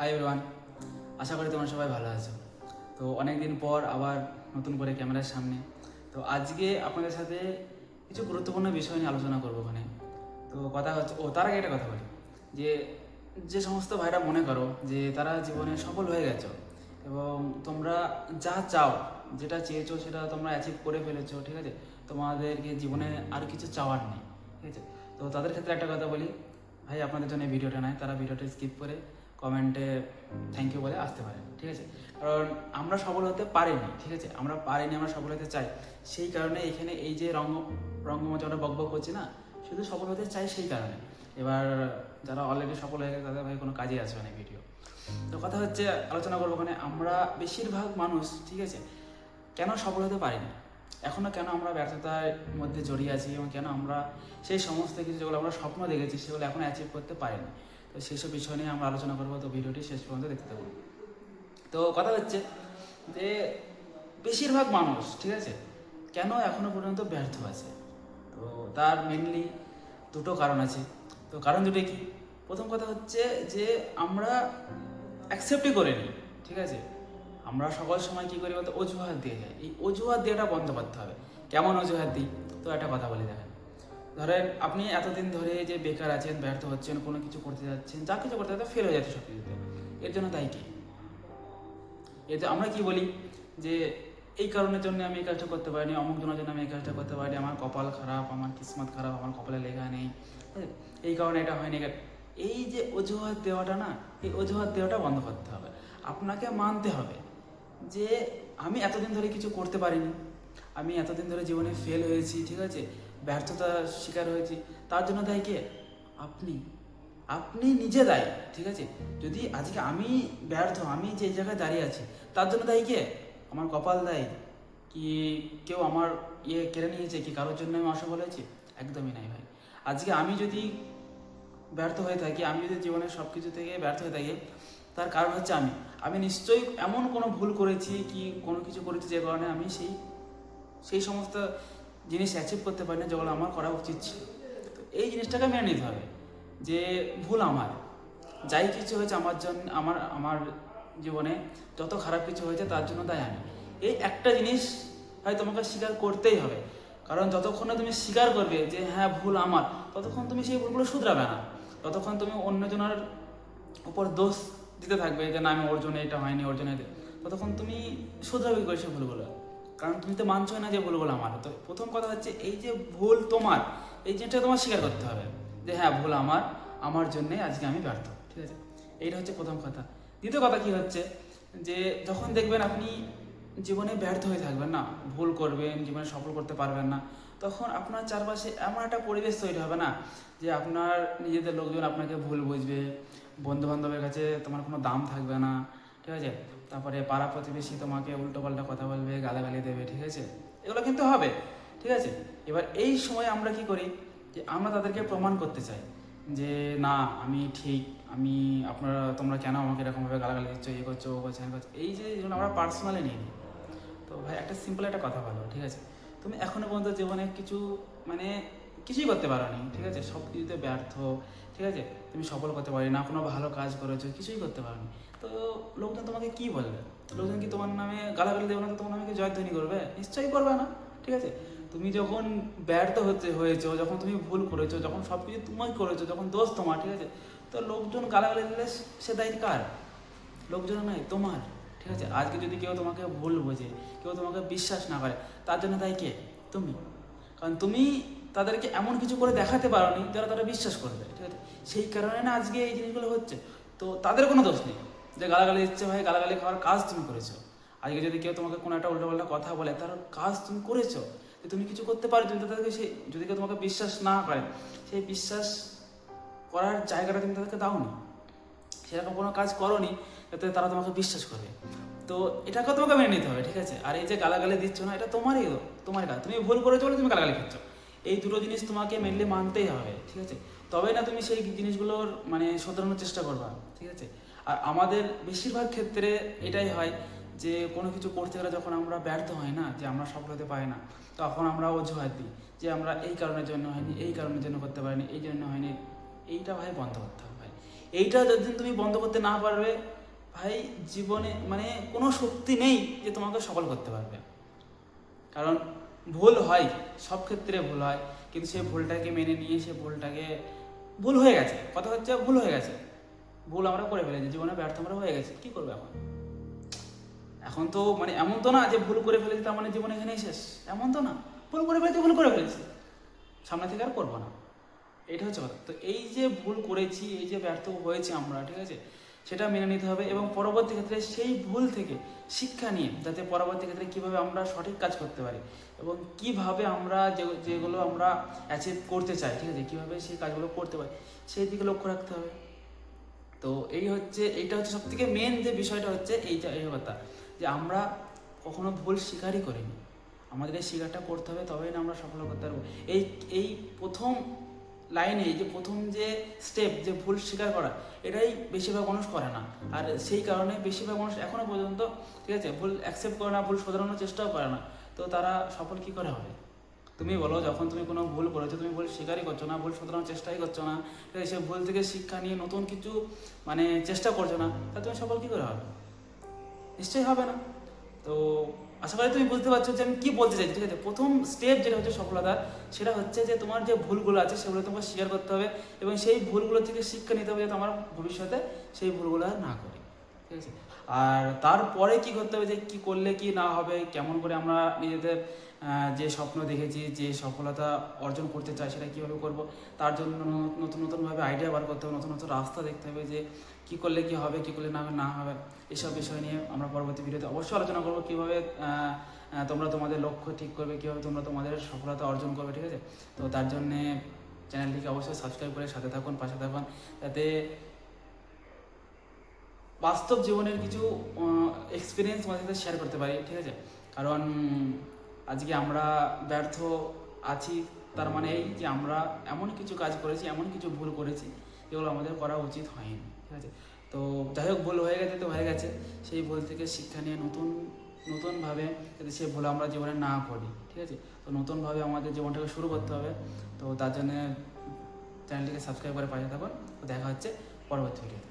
Hi everyone, আশা করি তোমরা সবাই ভালো আছো। তো অনেক দিন পর আবার নতুন করে ক্যামেরার সামনে। তো আজকে আপনাদের সাথে কিছু গুরুত্বপূর্ণ বিষয় নিয়ে আলোচনা করবো ওখানে। তো কথা হচ্ছে, তার আগে একটা কথা বলি যে যে সমস্ত ভাইরা মনে করো যে তারা জীবনে সফল হয়ে গেছো এবং তোমরা যা চাও, যেটা চেয়েছো সেটা তোমরা অ্যাচিভ করে ফেলেছো, ঠিক আছে, তোমাদেরকে জীবনে আর কিছু চাওয়ার নেই, ঠিক আছে। তো তাদের ক্ষেত্রে একটা কথা বলি, ভাই আপনাদের জন্য এই ভিডিওটা নয়, তারা ভিডিওটা স্কিপ করে কমেন্টে থ্যাংক ইউ বলে আসতে পারেন, ঠিক আছে। কারণ আমরা সফল হতে পারিনি, ঠিক আছে, আমরা পারিনি, আমরা সফল হতে চাই। সেই কারণে এখানে এই যে রঙ্গমঞ্চে আমরা বকবক করছি না, শুধু সফল হতে চাই সেই কারণে। এবার যারা অলরেডি সফল হয়ে গেছে তাদের ভাই কোনো কাজে আসবে না ভিডিও। তো কথা হচ্ছে, আলোচনা করবো ওখানে আমরা বেশিরভাগ মানুষ, ঠিক আছে, কেন সফল হতে পারিনি, এখনও কেন আমরা ব্যর্থতার মধ্যে জড়িয়ে আছি এবং কেন আমরা সেই সমস্ত কিছু যেগুলো আমরা স্বপ্ন দেখেছি সেগুলো এখন অ্যাচিভ করতে পারিনি। তো সেসব বিষয় নিয়ে আমরা আলোচনা করবো। তো ভিডিওটি শেষ পর্যন্ত দেখতে থাকুন। তো কথা হচ্ছে যে বেশিরভাগ মানুষ, ঠিক আছে, কেন এখনো পর্যন্ত ব্যর্থ আছে। তো তার মেনলি দুটো কারণ আছে। তো কারণ দুটো কি? প্রথম কথা হচ্ছে যে আমরা অ্যাকসেপ্টই করে নিই, ঠিক আছে। আমরা সকল সময় কী করি বলতে অজুহাত দিয়ে যাই। এই অজুহাত দেওয়াটা বন্ধ করতে হবে। কেমন অজুহাত দিই? তো একটা কথা বলি, দেখেন, ধরেন আপনি এতদিন ধরে যে বেকার আছেন, ব্যর্থ হচ্ছেন, কোনো কিছু করতে যাচ্ছেন, যা কিছু করতে যাচ্ছে ফেল হয়ে যাচ্ছে সব কিছুতে, এর জন্য দায়ী কি? এতে আমরা কি বলি যে এই কারণের জন্য আমি এই কাজটা করতে পারিনি, অমুক জনের জন্য আমি এই কাজটা করতে পারিনি, আমার কপাল খারাপ, আমার কিসমত খারাপ, আমার কপালে লেখা নেই, এই কারণে এটা হয়নি। এই যে অজুহাত দেওয়াটা না, এই অজুহাত দেওয়াটা বন্ধ করতে হবে। আপনাকে মানতে হবে যে আমি এতদিন ধরে কিছু করতে পারিনি, আমি এতদিন ধরে জীবনে ফেল হয়েছি, ঠিক আছে, ব্যর্থতার শিকার হয়েছি, তার জন্য দায়ী কে? আপনি আপনি নিজে দায়ী, ঠিক আছে। যদি আজকে আমি ব্যর্থ, আমি যে জায়গায় দাঁড়িয়ে আছি, তার জন্য দায়ী কে? আমার কপাল দায়ী? কি কেউ আমার কেড়ে নিয়েছে? কি কারোর জন্য আমি অসফল হয়েছি? একদমই নাই ভাই। আজকে আমি যদি ব্যর্থ হয়ে থাকি, আমি যদি জীবনের সব কিছু থেকে ব্যর্থ হয়ে থাকি, তার কারণ হচ্ছে আমি নিশ্চয়ই এমন কোনো ভুল করেছি, কি কোনো কিছু করেছি যে কারণে আমি সেই সমস্ত জিনিস অ্যাচিভ করতে পারি না যেগুলো আমার করা উচিত ছিল। তো এই জিনিসটাকে মেনে নিতে হবে যে ভুল আমার, যাই কিছু হয়েছে আমার জন্য, আমার জীবনে যত খারাপ কিছু হয়েছে তার জন্য দায় আমি। এই একটা জিনিস ভাই তোমাকে স্বীকার করতেই হবে। কারণ যতক্ষণ না তুমি স্বীকার করবে যে হ্যাঁ ভুল আমার, ততক্ষণ তুমি সেই ভুলগুলো শুধরাবে না। ততক্ষণ তুমি অন্যজনের উপর দোষ দিতে থাকবে যে না আমি ওর জন্য এটা হয়নি, ওর জন্য, ততক্ষণ তুমি শুধরাবে করে সেই ভুলগুলো। কারণ তুমি তো মানছোই না যে ভুলগুলো আমার। তো প্রথম কথা হচ্ছে এই যে ভুল তোমার, এই জিনিসটা তোমার স্বীকার করতে হবে যে হ্যাঁ ভুল আমার জন্যই আজকে আমি ব্যর্থ, ঠিক আছে। এইটা হচ্ছে প্রথম কথা। দ্বিতীয় কথা কি হচ্ছে যে যখন দেখবেন আপনি জীবনে ব্যর্থ হয়ে থাকবেন না, ভুল করবেন, জীবনে সফল করতে পারবেন না, তখন আপনার চারপাশে এমন একটা পরিবেশ তৈরি হবে না যে আপনার নিজেদের লোকজন আপনাকে ভুল বুঝবে, বন্ধু বান্ধবের কাছে তোমার কোনো দাম থাকবে না, ঠিক আছে। তারপরে পাড়া প্রতিবেশী তোমাকে উল্টোপাল্টা কথা বলবে, গালাগালি দেবে, ঠিক আছে, এগুলো কিন্তু হবে, ঠিক আছে। এবার এই সময় আমরা কি করি যে আমরা তাদেরকে প্রমাণ করতে চাই যে না আমি ঠিক, তোমরা কেন আমাকে এরকমভাবে গালাগালি দিচ্ছ, এ করছো, ও করছো, এই যে আমরা পার্সোনালি নিই। তো ভাই একটা সিম্পল একটা কথা বলো, ঠিক আছে, তুমি এখনো পর্যন্ত জীবনে কিছুই করতে পারো নি, ঠিক আছে, সব কিছুতে ব্যর্থ, ঠিক আছে, তুমি সফল করতে পারি না, কোনো ভালো কাজ করেছো, কিছুই করতে পারো নি। তো লোকজন তোমাকে কি বলবে? লোকজন কি তোমার নামে গালাগালি দেবে না? তো তোমার নামে কি জয়ধ্বনি করবে? নিশ্চয়ই করবে না, ঠিক আছে। তুমি যখন ব্যর্থ হয়েছো, যখন তুমি ভুল করেছো, যখন সব কিছু তুমি করেছো, যখন দোষ তোমার, ঠিক আছে, তো লোকজন গালাগালি দিলে সে দায়িত্ব কার? লোকজন নয়, তোমার, ঠিক আছে। আজকে যদি কেউ তোমাকে ভুল বোঝে, কেউ তোমাকে বিশ্বাস না করে, তার জন্য দায়ী কে? তুমি। কারণ তুমি তাদেরকে এমন কিছু করে দেখাতে পারোনি যারা তারা বিশ্বাস করবে, ঠিক আছে। সেই কারণে না আজকে এই জিনিসগুলো হচ্ছে। তো তাদের কোনো দোষ নেই যে গালাগালি দিচ্ছে, ভাই গালাগালি খাওয়ার কাজ তুমি করেছো। আজকে যদি কেউ তোমাকে কোনো একটা উল্টোপাল্টা কথা বলে, তার কাজ তুমি করেছো, যে তুমি কিছু করতে পারো। তুমি তাদেরকে যদি কেউ তোমাকে বিশ্বাস না করে, সেই বিশ্বাস করার জায়গাটা তুমি তাদেরকে দাওনি, সেরকম কোনো কাজ করোনি যাতে তারা তোমাকে বিশ্বাস করবে। তো এটাকে তোমাকে মেনে নিতে হবে, ঠিক আছে। আর এই যে গালাগালি দিচ্ছ না, এটা তোমার কাজ, তুমি ভুল করেছো বলে তুমি গালাগালি খাচ্ছ। এই দুটো জিনিস তোমাকে মেনলি মানতেই হবে, ঠিক আছে। তবেই না তুমি সেই জিনিসগুলোর শোধরানোর চেষ্টা করবা, ঠিক আছে। আর আমাদের বেশিরভাগ ক্ষেত্রে এটাই হয় যে কোনো কিছু করতে গেলে যখন আমরা ব্যর্থ হই না, যে আমরা সফল হতে পারি না, তখন আমরা অজুহাত দিই যে আমরা এই কারণের জন্য হয়নি, এই কারণের জন্য করতে পারিনি, এই জন্য হয়নি। এইটা ভাই বন্ধ করতে হবে ভাই। এইটা যতদিন তুমি বন্ধ করতে না পারবে ভাই, জীবনে মানে কোনো শক্তি নেই যে তোমাকে সফল করতে পারবে। কারণ ভুল হয়, সব ক্ষেত্রে ভুল হয়, কিন্তু সেই ভুলটাকে মেনে নিয়ে সে ভুলটাকে, ভুল হয়ে গেছে, কথা হচ্ছে ভুল হয়ে গেছে, ভুল আমরা করে ফেলেছি, জীবনে ব্যর্থ আমরা হয়ে গেছি, কী করবো এখন? এখন তো মানে এমন তো না যে ভুল করে ফেলেছি তার মানে জীবন এখানেই শেষ, এমন তো না। ভুল করে ফেলেছি, ভুল করে ফেলেছি, সামনে থেকে আর করবো না, এটা হচ্ছে কথা। তো এই যে ভুল করেছি, এই যে ব্যর্থ হয়েছি আমরা, ঠিক আছে, সেটা মেনে নিতে হবে এবং পরবর্তী ক্ষেত্রে সেই ভুল থেকে শিক্ষা নিয়ে যাতে পরবর্তী ক্ষেত্রে কীভাবে আমরা সঠিক কাজ করতে পারি এবং কিভাবে আমরা যেগুলো আমরা অ্যাচিভ করতে চাই, ঠিক আছে, কীভাবে সেই কাজগুলো করতে পারি সেই দিকে লক্ষ্য রাখতে হবে। তো এইটা হচ্ছে সব থেকে মেন যে বিষয়টা হচ্ছে এই কথা যে আমরা কখনো ভুল স্বীকারই করিনি, আমাদের এই স্বীকারটা করতে হবে, তবেই না আমরা সফল করতে পারবো। এই প্রথম লাইনে, এই যে প্রথম যে স্টেপ, যে ভুল স্বীকার করা, এটাই বেশিরভাগ মানুষ করে না। আর সেই কারণে বেশিরভাগ মানুষ এখনও পর্যন্ত, ঠিক আছে, ভুল অ্যাকসেপ্ট করে না, ভুল শোধরানোর চেষ্টাও করে না। তো তারা সফল কী করে হবে? তুমি বলো, যখন তুমি কোনো ভুল করেছো, তুমি ভুল স্বীকারই করছো না, ভুল শোধরানোর চেষ্টাই করছো না, ঠিক আছে, সেই ভুল থেকে শিক্ষা নিয়ে নতুন কিছু মানে চেষ্টা করছো না, তাহলে তুমি সফল কী করে হবে? নিশ্চয়ই হবে না। তো আশা করি তুমি বুঝতে পারছো যে আমি কী বলতে চাইছি, ঠিক আছে। প্রথম স্টেপ যেটা হচ্ছে সফলতার, সেটা হচ্ছে যে তোমার যে ভুলগুলো আছে সেগুলো তোমাকে স্বীকার করতে হবে এবং সেই ভুলগুলো থেকে শিক্ষা নিতে হবে যাতে আমার ভবিষ্যতে সেই ভুলগুলো আর না করি, ঠিক আছে। আর তারপরে কি করতে হবে, যে কী করলে কি না হবে, কেমন করে আমরা নিজেদের যে স্বপ্ন দেখেছি, যে সফলতা অর্জন করতে চাই, সেটা কীভাবে করব, তার জন্য নতুন নতুনভাবে আইডিয়া বার করতে হবে, নতুন নতুন রাস্তা দেখতে হবে যে কী করলে কী হবে, কী করলে না হবে। এসব বিষয় নিয়ে আমরা পরবর্তী ভিডিওতে অবশ্যই আলোচনা করবো, কীভাবে তোমরা তোমাদের লক্ষ্য ঠিক করবে, কীভাবে তোমরা তোমাদের সফলতা অর্জন করবে, ঠিক আছে। তো তার জন্যে চ্যানেলটিকে অবশ্যই সাবস্ক্রাইব করে সাথে থাকুন, পাশে থাকুন, যাতে বাস্তব জীবনের কিছু এক্সপিরিয়েন্স তোমাদের সাথে শেয়ার করতে পারি, ঠিক আছে। কারণ আজকে আমরা ব্যর্থ আছি, তার মানে এই যে আমরা এমন কিছু কাজ করেছি, এমন কিছু ভুল করেছি যেগুলো আমাদের করা উচিত হয়নি, ঠিক আছে। তো যাই হোক, ভুল হয়ে গেছে তো হয়ে গেছে, সেই ভুল থেকে শিক্ষা নিয়ে নতুনভাবে যাতে সেই ভুল আমরা জীবনে না করি, ঠিক আছে। তো নতুনভাবে আমাদের জীবনটাকে শুরু করতে হবে। তো তার জন্য চ্যানেলটিকে সাবস্ক্রাইব করে পাশে থাকুন। তো দেখা হচ্ছে পরবর্তী ভিডিওতে।